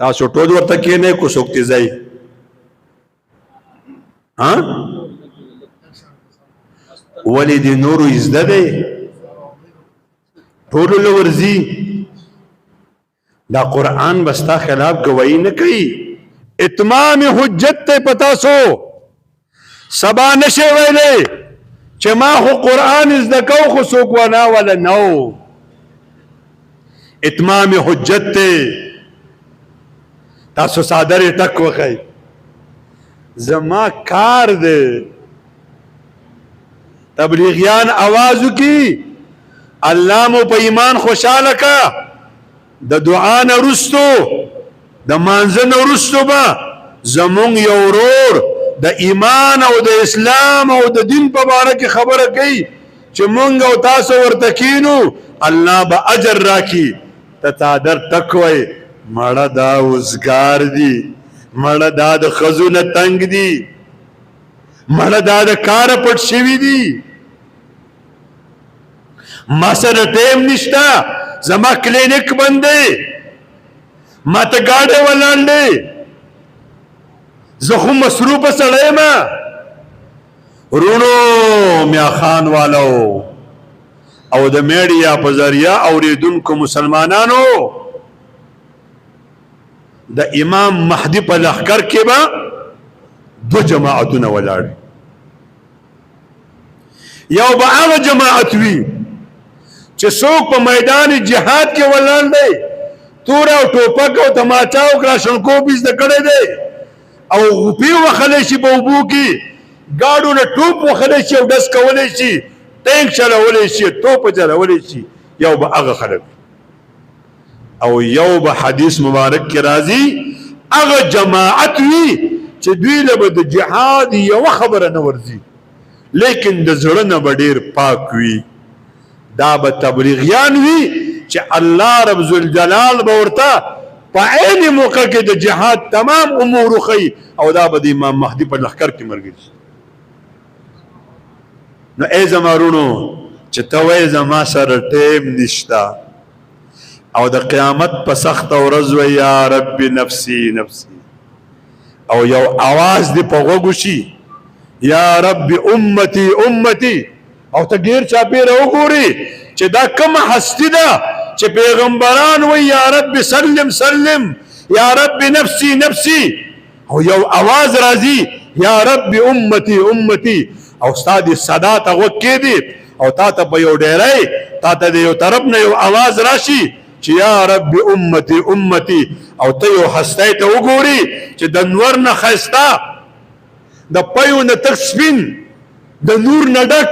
تاسو ټول ورته کېنئ کو څوک تیزئ ولې د نورو ازده دی ټولو له ورځي دا قرآن بستا خلاف گواہی نه کوي اتمام حجت ته پتا سو سبا نشه ویلې چې ما خو قرآن زده کو خو څوک ونه ولا نو اتمام حجت ته تاسو صادر ټک وخی زما کار دی تبلیغیان آوازو کی اللہ مو پا ایمان خوشحال کا د دعا نرستو د مانزن نرستو با زمون یورور د ایمان او د اسلام او د دین پا بارک خبر کئی چه مونگ او تاسو ورتکینو اللہ با اجر راکی تتادر تکوئی مڑا دا وزگار دی مڑا دا د خزون تنگ دی مڑا دا د کار پٹ شوی دی ما سره ټیم نشتا زما کلینک بندې ما ته گاډه ولاندې زه خو مصروف سړی ما رونو میا خان والو او د میډیا په ذریعہ اوریدونکو مسلمانانو د امام مهدی په لښکر کې به دو جماعتونه ولاړ یو به هغه جماعت وي چې څوک په میدان جهاد کې ولاړ دی تور او ټوپک او تماچا او کلاشنکوف زده کړی دی او غوپې وخلی شي په اوبو کې ګاډو نه ټوپ وخلی شي او ډز کولی شي ټینک چلولی شي توپ چلولی شي یو به هغه خلک او یو به حدیث مبارک کې راځي هغه جماعت وي چې دوی له به د جهاد یوه خبره نه ورځي لیکن د زړه نه به ډېر پاک وي دا به تبلیغیان وي چې الله رب ذوالجلال به ورته په عین موقع کې د جهاد تمام امور وښیي او دا به د امام مهدي په لښکر کې ملګري شي نو ای زما وروڼو چې ته وایې زما سره ټیم نشته او د قیامت په سخته ورځ وایي یا رب نفسي نفسي او یو اواز دې په غوږو شي یا رب امتی امتی او ته ډیر چاپیره وګوري چې دا کومه هستی ده چې پیغمبران وایي یا رب سلم سلم یا رب نفسي نفسي او یو اواز راځي یا رب امتی امتی او ستا دې صدا ته غوږ کېدي او تا ته په یو ډیری تا ته د یو طرف نه یو اواز راشي چې یا رب امتی امتی او ته یو هستی ته وګوري چې د نور نه ښایسته د پیو نه تک سپین د نور نه ډک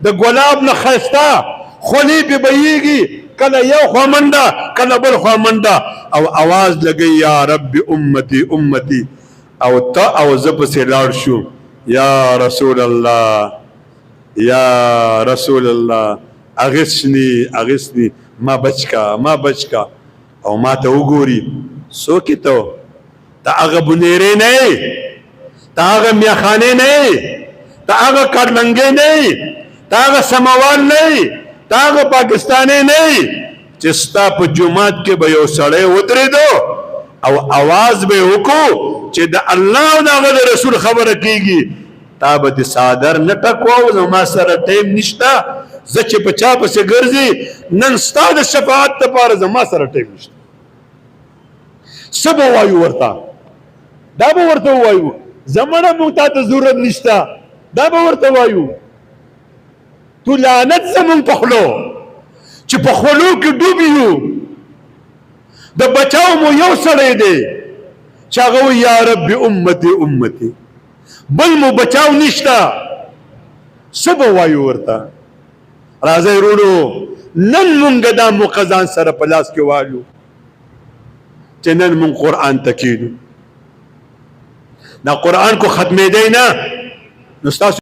د ګلاب نه ښایسته خولې پې بهیږي کله یو خوا منډه کله بل خوا منډه او اواز لګوي یا رب امتی امتی او ته او زه پسې لاړ شو یا رسول الله یا رسول الله اغثني اغثني ما بچکا او ما ته وګوري څوک ته هغه بنیرې نه ته هغه میاخانې نه ته هغه کارلنګې نه ته هغه سموال نه ته هغه پاکستاني نه چې ستا په جومات کې به یو سړی ودرېدو او اواز به وکړو چې د الله او د هغه د رسول خبره کېږي تا به د صادر نه ټکواو زما سره ټیم نشته زه چې په چا پسې ګرځي نن ستا د شفاعت دپاره زما سره ټیم نشته څه به وایو ورته دا به ورته ووایو زمانه موږ تا ته ضرورت نشته دا به ورته وایو تو لعنت زمونږ په خولو چې په خولو کې ډوب یو د بچاو مو یو سړی دی چې هغه وایي یا رب امتي امتي بل مو بچاو نشته څه به وایو ورته راځئ وروڼو نن مونږ دا موقع ځان سره په لاس کې والو چې نن مونږ قرآن ته کښېنو دا قرآن کو ختمېدی نه نو ستاسو